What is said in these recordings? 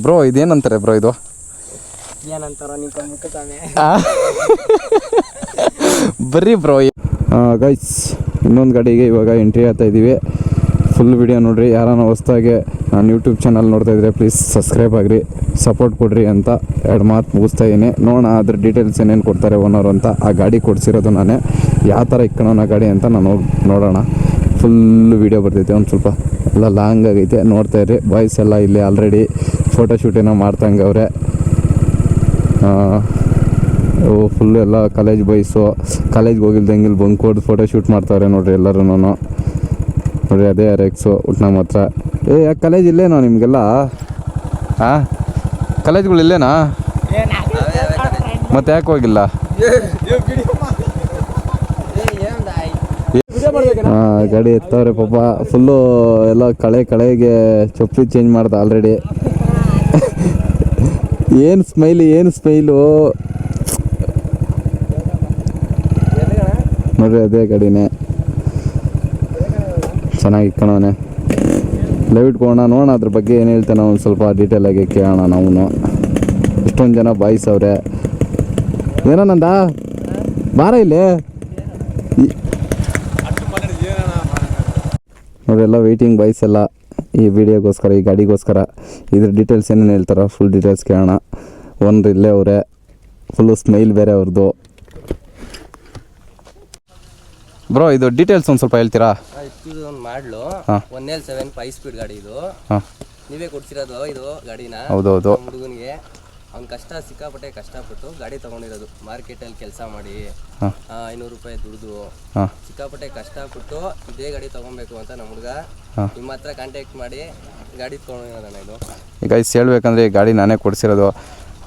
Bro ಇದೇನಂತಾರೆ bro ಇದು ಬರ್ರಿ bro. Guys ಇನ್ನೊಂದು ಗಾಡಿಗೆ ಇವಾಗ ಎಂಟ್ರಿ ಆಗ್ತಾ ಇದ್ದೀವಿ. ಫುಲ್ ವಿಡಿಯೋ ನೋಡಿರಿ. ಯಾರನ್ನ ಹೊಸ್ದಾಗೆ ನಾನು ಯೂಟ್ಯೂಬ್ ಚಾನಲ್ ನೋಡ್ತಾಯಿದ್ರೆ ಪ್ಲೀಸ್ ಸಬ್ಸ್ಕ್ರೈಬ್ ಆಗಿರಿ, ಸಪೋರ್ಟ್ ಕೊಡಿರಿ ಅಂತ 2 ಮಾತು ಮುಗಿಸ್ತಾ ಇದ್ದೀನಿ. ನೋಡೋಣ ಅದ್ರ ಡೀಟೇಲ್ಸ್ ಏನೇನು ಕೊಡ್ತಾರೆ ಓನರು ಅಂತ. ಆ ಗಾಡಿ ಕೊಡಿಸಿರೋದು ನಾನೇ, ಯಾವ ಥರ ಇಕ್ಕೋಣ ಗಾಡಿ ಅಂತ ನಾನು ಹೋಗಿ ನೋಡೋಣ. ಫುಲ್ಲು ವೀಡಿಯೋ ಬರ್ತೈತೆ, ಒಂದು ಸ್ವಲ್ಪ ಎಲ್ಲ ಲಾಂಗ್ ಆಗೈತೆ, ನೋಡ್ತಾಯಿರಿ. ಬಾಯ್ಸ್ ಎಲ್ಲ ಇಲ್ಲಿ ಆಲ್ರೆಡಿ ಫೋಟೋಶೂಟೇನೋ ಮಾಡ್ತಂಗೆ ಅವರೇ. ಫುಲ್ಲು ಎಲ್ಲ ಕಾಲೇಜ್ ಬಾಯ್ಸು, ಕಾಲೇಜ್ಗೆ ಹೋಗಿಲ್ದಂಗೆ ಇಲ್ಲಿ ಬಂಕ್ ಹೊಡೆದು ಫೋಟೋ ಶೂಟ್ ಮಾಡ್ತಾವ್ರೆ ನೋಡಿರಿ ಎಲ್ಲರೂ. ನೋಡಿರಿ ಅದೇ RX ಉಟ್ನ ಮಾತ್ರ. ಯಾಕೆ ಕಾಲೇಜ್ ಇಲ್ಲೇನೋ ನಿಮಗೆಲ್ಲ? ಹಾಂ, ಕಾಲೇಜ್ಗಳು ಇಲ್ಲೇನಾ? ಮತ್ತೆ ಯಾಕೆ ಹೋಗಿಲ್ಲ? ಗಾಡಿ ಎತ್ತವ್ರೆ ಪಾಪ. ಫುಲ್ಲು ಎಲ್ಲ ಕಳೆಗೆ ಚಪ್ಪಲಿ ಚೇಂಜ್ ಮಾಡ್ದ ಆಲ್ರೆಡಿ. ಏನು ಸ್ಮೈಲು ನೋಡ್ರಿ, ಅದೇ ಗಾಡಿನೇ ಚೆನ್ನಾಗಿ ಇಕ್ಕೋಣವನೆ. ಲೈವ್ ಇಟ್ಕೋಣ, ನೋಡೋಣ ಅದ್ರ ಬಗ್ಗೆ ಏನು ಹೇಳ್ತಾನೆ ಒಂದು ಸ್ವಲ್ಪ ಡೀಟೇಲಾಗಿ ಕೇಳೋಣ ನಾವು. ಇಷ್ಟೊಂದು ಜನ ಬಾಯ್ಸ್ ಅವ್ರೆ. ಏನೋ ನಂದ ಬಾರ ಇಲ್ಲಿ ನೋಡ್ರಿ, ಎಲ್ಲ ವೆಯ್ಟಿಂಗ್ ಬಾಯ್ಸ್ ಎಲ್ಲ ಈ ವಿಡಿಯೋಗೋಸ್ಕರ, ಈ ಗಾಡಿಗೋಸ್ಕರ. ಇದ್ರ ಡೀಟೇಲ್ಸ್ ಏನೇನು ಹೇಳ್ತಾರೋ ಫುಲ್ ಡೀಟೇಲ್ಸ್ ಕೇಳೋಣ. ಒಂದು ಇಲ್ಲೇ ಅವರೇ, ಫುಲ್ಲು ಸ್ಮೈಲ್ ಬೇರೆ ಅವ್ರದ್ದು. ಬ್ರೋ ಇದು ಡೀಟೇಲ್ಸ್ ಒಂದು ಸ್ವಲ್ಪ ಹೇಳ್ತೀರಾ? ಇದು ಒಂದು ಮಾಡಲು 1L7 5 ಸ್ಪೀಡ್ ಗಾಡಿ. ಇದು ನೀವೇ ಕೊಡ್ಸಿರೋದು ಇದು ಗಾಡಿನ? ಹೌದೌದು. ಹುಡುಗನಿಗೆ ಅವ್ನು ಸಿಕ್ಕಾಪಟ್ಟೆ ಕಷ್ಟಪಟ್ಟು ಗಾಡಿ ತೊಗೊಂಡಿರೋದು. ಮಾರ್ಕೆಟಲ್ಲಿ ಕೆಲಸ ಮಾಡಿ 500 ರೂಪಾಯಿ ದುಡಿದು ಸಿಕ್ಕಾಪಟ್ಟೆ ಕಷ್ಟಪಟ್ಟು ಇದೇ ಗಾಡಿ ತೊಗೊಬೇಕು ಅಂತ ನಮ್ಮ ಹುಡುಗ ನಿಮ್ಮ ಹತ್ರ ಕಾಂಟ್ಯಾಕ್ಟ್ ಮಾಡಿ ಗಾಡಿ ತೊಗೊಂಡಿರೋದಣ್ಣ. ಇದು ಈಗ ಹೇಳ್ಬೇಕಂದ್ರೆ ಈ ಗಾಡಿ ನಾನೇ ಕೊಡಿಸಿರೋದು.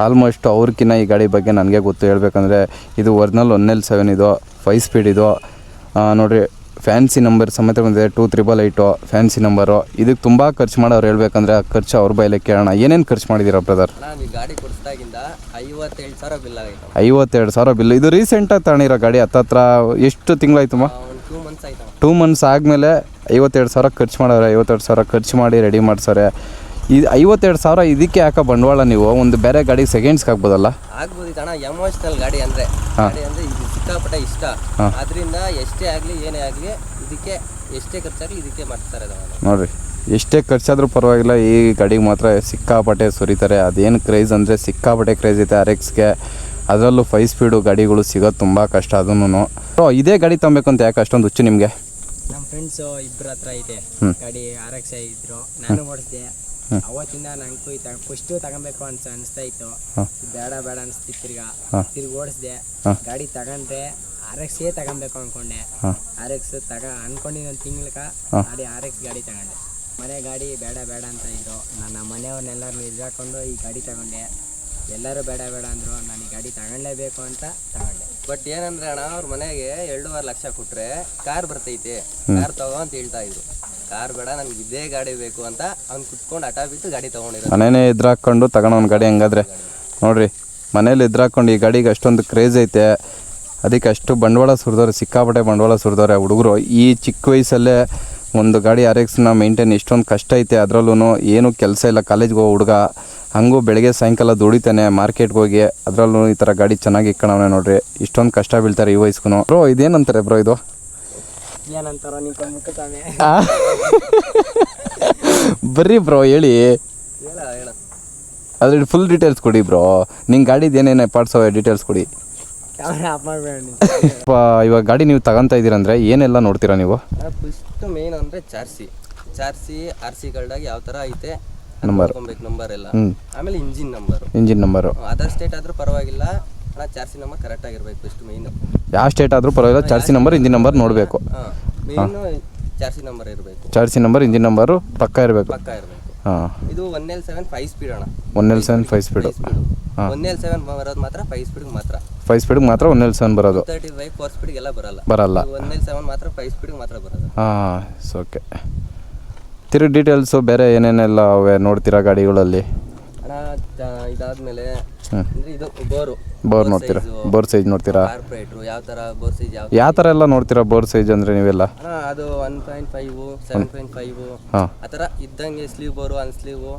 ಆಲ್ಮೋಸ್ಟ್ ಅವ್ರಕ್ಕಿಂತ ಈ ಗಾಡಿ ಬಗ್ಗೆ ನನಗೆ ಗೊತ್ತು. ಹೇಳ್ಬೇಕಂದ್ರೆ ಇದು ಒರಿಜಿನಲ್ 1L7 ಇದು, 5 ಸ್ಪೀಡ್ ಇದು. ನೋಡಿರಿ, ಫ್ಯಾನ್ಸಿ ನಂಬರ್ ಸಮೇತ ಬಂದಿದೆ, 2388 ಫ್ಯಾನ್ಸಿ ನಂಬರು. ಇದಕ್ಕೆ ತುಂಬ ಖರ್ಚು ಮಾಡೋರು. ಹೇಳ್ಬೇಕಂದ್ರೆ ಆ ಖರ್ಚು ಅವ್ರ ಬೈಲೆ ಕೇಳೋಣ. ಏನೇನು ಖರ್ಚು ಮಾಡಿದ್ದೀರಾ ಬ್ರದರ್? ನಾನು ಈ ಗಾಡಿ ಕೊಡಿಸ್ದಾಗಿಂದ 57,000 ಬಿಲ್ ಆಯಿತು. 52,000 ಬಿಲ್. ಇದು ರೀಸೆಂಟಾಗಿ ತಗೊಂಡಿರೋ ಗಾಡಿ? ಹತ್ತತ್ರ ಎಷ್ಟು ತಿಂಗಳಾಯ್ತಮ್ಮ? 2 ಮಂತ್ಸ್ ಆಯ್ತು. 2 ಮಂತ್ಸ್ ಆದಮೇಲೆ 52,000 ಖರ್ಚು ಮಾಡೋರೆ. 52,000 ಖರ್ಚು ಮಾಡಿ ರೆಡಿ ಮಾಡ್ಸೋರೆ. ಇದು 52,000 ಇದಕ್ಕೆ ಯಾಕೆ ಬಂಡವಾಳ? ನೀವು ಒಂದು ಬೇರೆ ಗಾಡಿ ಸೆಕೆಂಡ್ಸ್ಗೆ ಆಗ್ಬೋದಲ್ಲ? ಆಗ್ಬೋದಿತ್ತು ಅಣ್ಣ. ಎಮೋಷ್ನಲ್ ಗಾಡಿ ಅಂದರೆ ಇದು ಸಿಕ್ಕಾಪಟ್ಟೆ ಇಷ್ಟ. ಅದರಿಂದ ಎಷ್ಟೇ ಆಗಲಿ ಏನೇ ಆಗಲಿ ಇದಕ್ಕೆ ಎಷ್ಟೇ ಖರ್ಚಾಗಲಿ ಇದಕ್ಕೆ ಮಾಡ್ತಾರೆ. ನೋಡಿರಿ, ಎಷ್ಟೇ ಖರ್ಚಾದರೂ ಪರವಾಗಿಲ್ಲ, ಈ ಗಾಡಿಗೆ ಮಾತ್ರ ಸಿಕ್ಕಾಪಟ್ಟೆ ಸುರಿತಾರೆ. ಅದೇನು ಕ್ರೇಜ್ ಅಂದರೆ ಸಿಕ್ಕಾಪಟ್ಟೆ ಕ್ರೇಜ್ ಐತೆ RXಗೆ. ಅದರಲ್ಲೂ 5 ಸ್ಪೀಡು ಗಾಡಿಗಳು ಸಿಗೋದು ತುಂಬ ಕಷ್ಟ. ಅದನ್ನು ಇದೇ ಗಾಡಿ ತಗೊಬೇಕು ಅಂತ ಯಾಕೆ ಅಷ್ಟೊಂದು ಹುಚ್ಚು ನಿಮಗೆ? ನಮ್ಮ ಫ್ರೆಂಡ್ಸು ಇಬ್ಬರ ಹತ್ರ ಐತೆ ಗಾಡಿ, RX ಇದ್ರು. ನಾನು ಓಡಿಸ್ದೆ. ಅವತ್ತಿಂದ ನಂಗೂ ಫಸ್ಟ್ ತಗೊಬೇಕು ಅಂತ ಅನಿಸ್ತಾ ಇತ್ತು. ಬೇಡ ಅನಿಸ್ತಿತ್ತು. ತಿರ್ಗಿ ಓಡಿಸ್ದೆ. ಗಾಡಿ ತಗೊಂಡ್ರೆ RX ತಗೊಬೇಕು ಅನ್ಕೊಂಡೆ. RX ಅನ್ಕೊಂಡಿದ್ದು ಒಂದು ತಿಂಗ್ಳಕ ಗಾಡಿ RX ಗಾಡಿ ತಗೊಂಡೆ. ಮನೆ ಗಾಡಿ ಬೇಡ ಅಂತ ಇದ್ರು. ನನ್ನ ಮನೆಯವ್ರನ್ನೆಲ್ಲರನ್ನೂ ಎದುರಾಕೊಂಡು ಈ ಗಾಡಿ ತಗೊಂಡೆ. ಎಲ್ಲರೂ ಬೇಡ ಅಂದರು. ನಾನು ಈ ಗಾಡಿ ತಗೊಳ್ಳೇಬೇಕು ಅಂತ ತಗೊಂಡೆ. ಬಟ್ ಏನಂದ್ರೆ ಅಣ್ಣ, ಅವ್ರ ಮನೆಗೆ 2.5 ಲಕ್ಷ ಕೊಟ್ಟರೆ ಕಾರ್ ಬರ್ತೈತೆ, ಕಾರ್ ತಗೋ ಅಂತ ಹೇಳ್ತಾ ಇದ್ರು. ಕಾರ್ ಬೇಡ, ನನಗೆ ಇದೇ ಗಾಡಿ ಬೇಕು ಅಂತ ಅವ್ನು ಕುತ್ಕೊಂಡು ಹಠ ಬಿದ್ದು ಗಾಡಿ ತೊಗೊಂಡಿರೋ. ಮನೇನೇ ಎದುರಾಕೊಂಡು ತಗೊಳೋನ್ ಗಾಡಿ. ಹಂಗಾದ್ರೆ ನೋಡಿರಿ, ಮನೇಲಿ ಎದುರಾಕೊಂಡು ಈ ಗಾಡಿಗೆ ಅಷ್ಟೊಂದು ಕ್ರೇಜ್ ಐತೆ. ಅದಕ್ಕೆ ಅಷ್ಟು ಬಂಡವಾಳ ಸುರಿದವ್ರೆ, ಸಿಕ್ಕಾಪಟ್ಟೆ ಬಂಡವಾಳ ಸುರಿದವ್ರೆ ಹುಡುಗರು. ಈ ಚಿಕ್ಕ ವಯಸ್ಸಲ್ಲೇ ಒಂದು ಗಾಡಿ RXನ ಮೇಂಟೈನ್ ಎಷ್ಟೊಂದು ಕಷ್ಟ ಐತೆ. ಅದರಲ್ಲೂ ಏನೂ ಕೆಲಸ ಇಲ್ಲ, ಕಾಲೇಜ್ಗೆ ಹೋಗೋ ಹುಡುಗ. ಹಂಗೂ ಬೆಳಗ್ಗೆ ಸಾಯಂಕಾಲ ದುಡಿತಾನೆ ಮಾರ್ಕೆಟ್ಗೆ ಹೋಗಿ. ಅದರಲ್ಲೂ ಈ ಥರ ಗಾಡಿ ಚೆನ್ನಾಗಿ ಇಕ್ಕೋಣವೇ. ನೋಡಿರಿ, ಇಷ್ಟೊಂದು ಕಷ್ಟ ಬೀಳ್ತಾರೆ ಈ ವಯಸ್ಗೂ. ಬ್ರೋ ಇದೇನಂತಾರೆ ಬ್ರೋ ಇದು? ಬರ್ರಿ ಬ್ರೋ ಹೇಳಿ. ಅದ್ರ ಫುಲ್ ಡೀಟೇಲ್ಸ್ ಕೊಡಿ ಬ್ರೋ. ನಿಂಗೆ ಗಾಡಿದು ಏನೇನು ಪಾರ್ಟ್ಸ್ ಡೀಟೇಲ್ಸ್ ಕೊಡಿ. ಇವಾಗ ಗಾಡಿ ನೀವು ತಗೊಂತ ಇದ್ದೀರಂದ್ರೆ ಏನೆಲ್ಲ ನೋಡ್ತೀರಾ ನೀವು? ಫಸ್ಟ್ ಮೇನ್ ಅಂದರೆ ಚಾರ್ಸಿ RC ಕಾರ್ಡಾಗಿ ಯಾವ ಥರ ಐತೆ ನಂಬರ್ ಎಲ್ಲ. ಆಮೇಲೆ ಇಂಜಿನ್ ನಂಬರು. ಅದರ್ ಸ್ಟೇಟ್ ಆದರೂ ಪರವಾಗಿಲ್ಲ, ಚಾರ್ಸಿ ನಂಬರ್ ಕರೆಕ್ಟ್ ಆಗಿರ್ಬೇಕು. ಫಸ್ಟ್ ಮೇನು ಯಾವ ಸ್ಟೇಟ್ ಆದರೂ ಪರವಾಗಿಲ್ಲ, ಚಾರ್ಸಿ ನಂಬರ್ ಇಂಜಿನ್ ನಂಬರ್ ನೋಡಬೇಕು. ಮೇನು ಚಾರ್ಸಿ ನಂಬರ್ ಇರಬೇಕು. ಚಾರ್ಸಿ ನಂಬರ್ ಇಂಜಿನ್ ನಂಬರು ಪಕ್ಕ ಇರಬೇಕು. ಇದು 1L7 5 ಸ್ಪೀಡ್ ಅಣ್ಣ. 1L7 5 speed. 1L7 ಬರೋದು ಮಾತ್ರ 5 ಸ್ಪೀಡ್ ಮಾತ್ರ. 5 ಸ್ಪೀಡ್ ಮಾತ್ರ 1L7 ಬರೋದು. 35 4 ಸ್ಪೀಡ್ಗೆಲ್ಲ ಬರಲ್ಲ. 1L7 ಮಾತ್ರ 5 ಸ್ಪೀಡ್ ಮಾತ್ರ ಬರೋದು. ಓಕೆ. ತಿರುಗಿ ಡೀಟೇಲ್ಸು ಬೇರೆ ಏನೇನೆಲ್ಲ ಅವೇ ನೋಡ್ತೀರಾ ಗಾಡಿಗಳಲ್ಲಿ? ಅಣ್ಣ ಇದಾದ್ಮೇಲೆ ಅಂದ್ರೆ ಇದು ಬೋರು ಬೋರ್ ನೋಡ್ತೀರಾ? ಬೋರ್ ಸೈಜ್ ನೋಡ್ತೀರಾ? ಕಾರ್ಪೊರೇಟ್ರು ಯಾವ ಥರ ಬೋರ್ ಸೈಜ್ ಯಾವ ಥರ ಎಲ್ಲ ನೋಡ್ತೀರಾ ಬೋರ್ ಸೈಜ್ ಅಂದರೆ ನೀವೆಲ್ಲ? ಅದು 1.5 7.5 ಹಾಂ ಆ ಥರ ಇದ್ದಂಗೆ ಸ್ಲೀವ್ ಬೋರು ಅನ್ಸ್ಲೀವು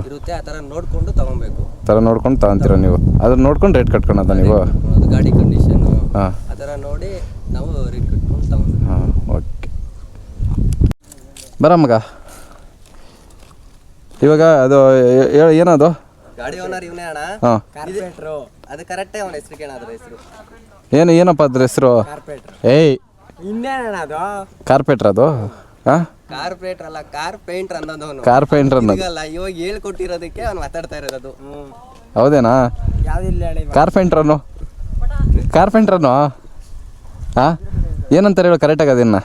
ಇರುತ್ತೆ. ಆ ಥರ ನೋಡ್ಕೊಂಡು ತಗೊಬೇಕು. ನೋಡ್ಕೊಂಡು ತಗೊಂತೀರಾ ನೀವು? ಅದ್ರ ನೋಡ್ಕೊಂಡು ರೇಟ್ ಕಟ್ಕೊಳೋದ ನೀವು? ಅದು ಗಾಡಿ ಕಂಡೀಷನ್ನು ಹಾಂ ಆ ಥರ ನೋಡಿ ನಾವು ರೇಟ್ ಕಟ್ಕೊಂಡು ತಗೊಂಡು. ಹಾಂ ಓಕೆ. ಬರ ಮಗ, ಇವಾಗ ಅದು ಏನದು ಗಾಡಿ ಓನರ್ ಇವನೇ ಅಣ್ಣ. ಹಾಂ ಕಾರ್ಪೊರೇಟ್ರು ಅದು ಕರೆಕ್ಟೇ ಅವನ ಹೆಸರು ಕೇಳೋದ್ರ ಹೆಸರು ಏನಪ್ಪ ಅದ್ರ ಹೆಸರು? ಕಾರ್ಪೊರೇಟ್ರು. ಏಯ್ ಇನ್ನೇನಣ್ಣ ಅದು? ಕಾರ್ಪೆಟ್ರ್ ಅದು? ಹಾಂ ಕಾರ್ಪೊರೇಟರ್ ಅಲ್ಲ, ಕಾರ್ ಪೇಂಟ್ರ್ ಅನ್ನೋದು ಅವನು. ಕಾರ್ಪೆಂಟ್ರ್ ಅನ್ನೋದು ಈಗಲ್ಲ, ಇವಾಗ ಹೇಳ್ಕೊಟ್ಟಿರೋದಕ್ಕೆ ಅವ್ನು ಮಾತಾಡ್ತಾ ಇರೋದು. ಹೌದೇನಾ? ಯಾವ್ದಿಲ್ಲ ಹೇಳಿ. ಕಾರ್ಪೆಂಟ್ರನ್ನು ಹಾಂ ಏನಂತಾರೆ ಹೇಳು ಕರೆಕ್ಟಾಗಿ ಅದನ್ನ?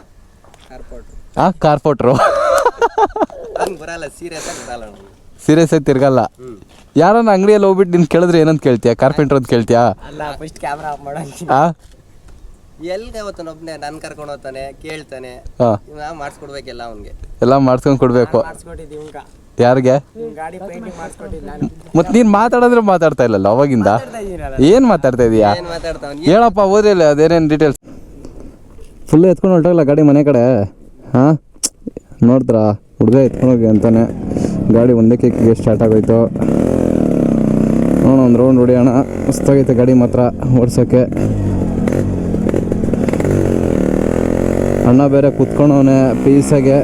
ಕಾರ್ಪೊರೇಟ್ರು. ಹಾಂ ಕಾರ್ಪೊಟ್ರು. ಹಂಗೆ ಬರಲ್ಲ, ಸೀರಿಯಸ್ ಆಗಿ ಬರಲ್ಲ ಅವ್ನು. ಸೀರಿಯಸ್ ಆಗಿ ತಿರ್ಗಲ್ಲ. ಯಾರನ್ನ ಅಂಗಡಿಯಲ್ಲಿ ಹೋಗ್ಬಿಟ್ಟು ನೀನು ಕೇಳಿದ್ರೆ ಏನಂತ ಕೇಳ್ತೀಯಾ? ಕಾರ್ಪೆಂಟ್ರ್ ಅಂತ ಕೇಳ್ತೀಯಾ? ಅಲ್ಲ, ಫಸ್ಟ್ ಕ್ಯಾಮ್ರಾ ಆಫ್ ಮಾಡೋ. ಹಾಂ ಎಲ್ಲಿಗೆ ಹೋಗ್ತಾನೆ ಒಬ್ಬನೇ, ನಾನು ಕರ್ಕೊಂಡು ಹೋಗ್ತಾನೆ, ಕೇಳ್ತಾನೆ. ಹಾಂ ನಾವು ಮಾಡಿಸ್ಕೊಡ್ಬೇಕೆಲ್ಲ ಅವ್ನಿಗೆ. ಎಲ್ಲ ಮಾಡ್ಸ್ಕೊಂಡು ಕೊಡಬೇಕು. ಮಾಡಿಸ್ಕೊಟ್ಟಿದ್ದೀವಿ ಇವಂಗ. ಯಾರಿಗೆ? ಗಾಡಿ ಪೇಂಟಿಂಗ್ ಮಾಡಿಸ್ಕೊಟ್ಟಿದ್ದು ನಾನು. ಮತ್ತು ನೀನು ಮಾತಾಡಿದ್ರೆ ಮಾತಾಡ್ತಾ ಇಲ್ಲಲ್ಲ ಅವಾಗಿಂದ? ಏನು ಮಾತಾಡ್ತಾ ಇದೀಯಾ? ಏನು ಮಾತಾಡ್ತಾವ? ಹೇಳಪ್ಪ, ಓದಿಲ್ಲ ಅದೇನೇನು ಡೀಟೇಲ್ಸ್ ಫುಲ್ ಎತ್ಕೊಂಡು ಹೊರಟೋಗಲ್ಲ ಗಾಡಿ ಮನೆ ಕಡೆ. ಹಾಂ ನೋಡ್ತೀರಾ, ಹುಡುಗ ಎತ್ಕೊಂಡೋಗಿ ಅಂತಾನೆ ಗಾಡಿ ಒಂದೇ ಕಿಕ್ಕಿಗೆ ಸ್ಟಾರ್ಟ್ ಆಗೋಯ್ತು. ನೋಡೋಣ, ಒಂದು ರೌಂಡ್ ಹೊಡಿಯೋಣ. ಮಸ್ತಾಗೈತೆ ಗಾಡಿ ಮಾತ್ರ ಓಡ್ಸೋಕ್ಕೆ. ಅಣ್ಣ ಬೇರೆ ಕುತ್ಕೊಂಡವನೆ ಪೀಸಾಗೆ.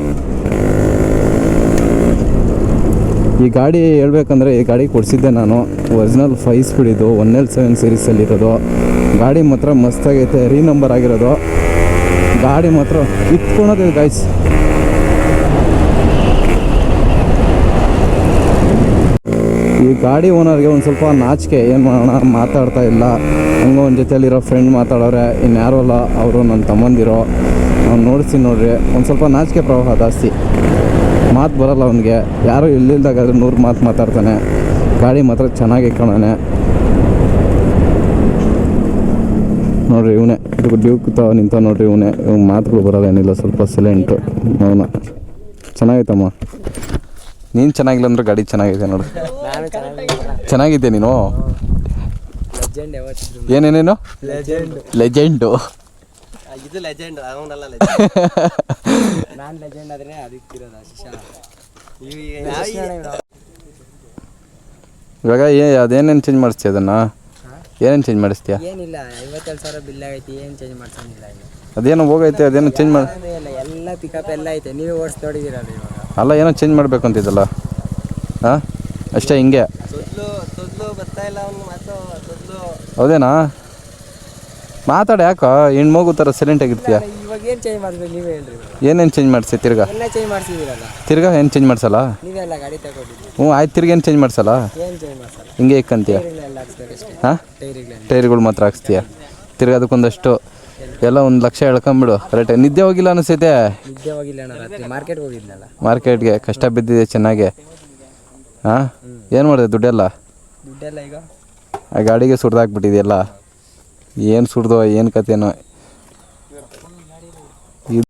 ಈ ಗಾಡಿ ಹೇಳ್ಬೇಕಂದ್ರೆ ಈ ಗಾಡಿ ಕೊಡಿಸಿದ್ದೆ ನಾನು. ಒರಿಜಿನಲ್ 5 ಸ್ಪೀಡ್ ಇದು, 1L7 ಸೀರೀಸಲ್ಲಿರೋದು. ಗಾಡಿ ಮಾತ್ರ ಮಸ್ತಾಗೈತೆ, ನಂಬರ್ ಆಗಿರೋದು. ಗಾಡಿ ಮಾತ್ರ ಇಟ್ಕೊಳೋದು ಗಾಯ್ಸ್. ಈ ಗಾಡಿ ಓನರ್ಗೆ ಒಂದು ಸ್ವಲ್ಪ ನಾಚಿಕೆ, ಏನು ಮಾಡೋಣ ಮಾತಾಡ್ತಾ ಇಲ್ಲ. ಹಂಗೆ ಒಂದು ಜೊತೆಯಲ್ಲಿರೋ ಫ್ರೆಂಡ್ ಮಾತಾಡೋರೆ, ಇನ್ಯಾರೋ ಅಲ್ಲ ಅವರು ನನ್ನ ತಮ್ಮಂದಿರೋ. ಅವ್ನು ನೋಡಿಸಿ ನೋಡ್ರಿ, ಒಂದು ಸ್ವಲ್ಪ ನಾಚಿಕೆ ಪ್ರವಾಹ ಜಾಸ್ತಿ, ಮಾತು ಬರೋಲ್ಲ ಅವನಿಗೆ. ಯಾರು ಇಲ್ಲಿಲ್ದಾಗಾದ್ರೆ 100 ಮಾತು ಮಾತಾಡ್ತಾನೆ. ಗಾಡಿ ಮಾತ್ರ ಚೆನ್ನಾಗಿ ಇಟ್ಕೊಳಾನೆ ನೋಡ್ರಿ. ಇವನೇ ಡ್ಯೂಕ್ ನಿಂತ ನೋಡ್ರಿ, ಇವನೇ. ಮಾತುಗಳು ಬರೋಲ್ಲ, ಏನಿಲ್ಲ, ಸ್ವಲ್ಪ ಸೈಲೆಂಟು ಅವನ. ಚೆನ್ನಾಗೈತಮ್ಮ. ನೀನು ಚೆನ್ನಾಗಿಲ್ಲ ಅಂದ್ರೆ ಗಾಡಿ ಚೆನ್ನಾಗಿದೆ ನೋಡು. ಚೆನ್ನಾಗಿದೆ ನೀನು. ಏನೇನೇನು ಲೆಜೆಂಡು? ಇದು ಲೆಜೆಂಡ್, ಅವನಲ್ಲ ನಾನು ಲೆಜೆಂಡ್ ಆದ್ರೆ ಅದಕ್ಕಿರೋದು ಇವಾಗ ಅದೇನೇನು ಚೇಂಜ್ ಮಾಡಿಸ್ತೀಯ? ಅದನ್ನು ಏನೇನು ಚೇಂಜ್ ಮಾಡಿಸ್ತೀಯ? ಏನಿಲ್ಲ, 52,000 ಬಿಲ್ ಆಗೈತಿ, ಏನು ಚೇಂಜ್ ಮಾಡ್ಸಂಗಿಲ್ಲ. ಅದೇನೋ ಹೋಗೈತೆ, ಅದೇನೋ ಚೇಂಜ್ ಮಾಡಿ. ಎಲ್ಲ ಪಿಕಪ್ ಎಲ್ಲ ಐತೆ, ನೀವು ಓಡಿಸಿ ನೋಡಿದ್ದೀರಲ್ಲ ಇವಾಗ. ಅಲ್ಲ, ಏನೋ ಚೇಂಜ್ ಮಾಡಬೇಕು ಅಂತಿದ್ದಲ್ಲ? ಹಾಂ ಅಷ್ಟೇ, ಹಿಂಗೆ ತೊದ್ಲು ಬರ್ತಾ ಇಲ್ಲ ಅವ್ನು ಮಾತು. ತೊದ್ಲು ಹೌದೇನಾ? ಮಾತಾಡ, ಯಾಕೋ ಹೆಣ್ಮಗು ಥರ ಸೈಲೆಂಟ್ ಆಗಿರ್ತೀಯ? ಇವಾಗ ಏನು ಚೇಂಜ್ ಮಾಡಿಸ್ಬೇಕು ನೀವೇ ಹೇಳ್ರಿ. ಏನೇನು ಚೇಂಜ್ ಮಾಡಿಸಿ? ತಿರ್ಗಾ ಎಲ್ಲ ಚೇಂಜ್ ಮಾಡಿಸಿದ್ದೀರಲ್ಲ, ತಿರ್ಗಾ ಏನು ಚೇಂಜ್ ಮಾಡಿಸಲ್ಲ? ನೀವೆಲ್ಲ ಗಾಡಿ ತಗೊಂಡಿದ್ದೀರಿ. ಹ್ಞೂ ಆಯ್ತು, ತಿರ್ಗಿ ಏನು ಚೇಂಜ್ ಮಾಡಿಸಲ್ಲ? ಏನು ಚೇಂಜ್ ಮಾಡಿಸಲ್ಲ, ಹಿಂಗೆ ಇಕ್ಕಂತೀಯ? ಎಲ್ಲ ಹಾಕ್ಸ್ಬೇಕಷ್ಟೇ. ಹಾಂ ಟೈರಿಗಳೆಲ್ಲ ಟೈರ್ಗಳು ಮಾತ್ರ ಹಾಕ್ಸ್ತೀಯ? ತಿರ್ಗಿ ಅದಕ್ಕೊಂದಷ್ಟು ಎಲ್ಲ 1 ಲಕ್ಷ ಎಳ್ಕೊಂಬಿಡು. ಕರೆಕ್ಟಾಗಿ ನಿದ್ದೆ ಹೋಗಿಲ್ಲ ಅನಿಸೈತೆ? ನಿದ್ದೆ ಹೋಗಿಲ್ಲ ಅಣ್ಣ, ರಾತ್ರಿ ಮಾರ್ಕೆಟ್ಗೆ ಹೋಗಿದ್ನಲ್ಲ. ಮಾರ್ಕೆಟ್ಗೆ ಕಷ್ಟ ಬಿದ್ದಿದೆ ಚೆನ್ನಾಗೆ. ಹಾಂ ಏನು ಮಾಡಿದೆ ದುಡ್ಡೆಲ್ಲ? ದುಡ್ಡೆಲ್ಲ ಈಗ ಆ ಗಾಡಿಗೆ ಸುಡ್ದಾಕ್ಬಿಟ್ಟಿದೆಯಲ್ಲ. ಏನು ಸುಡ್ದೋ ಏನು ಕಥೆನೋ.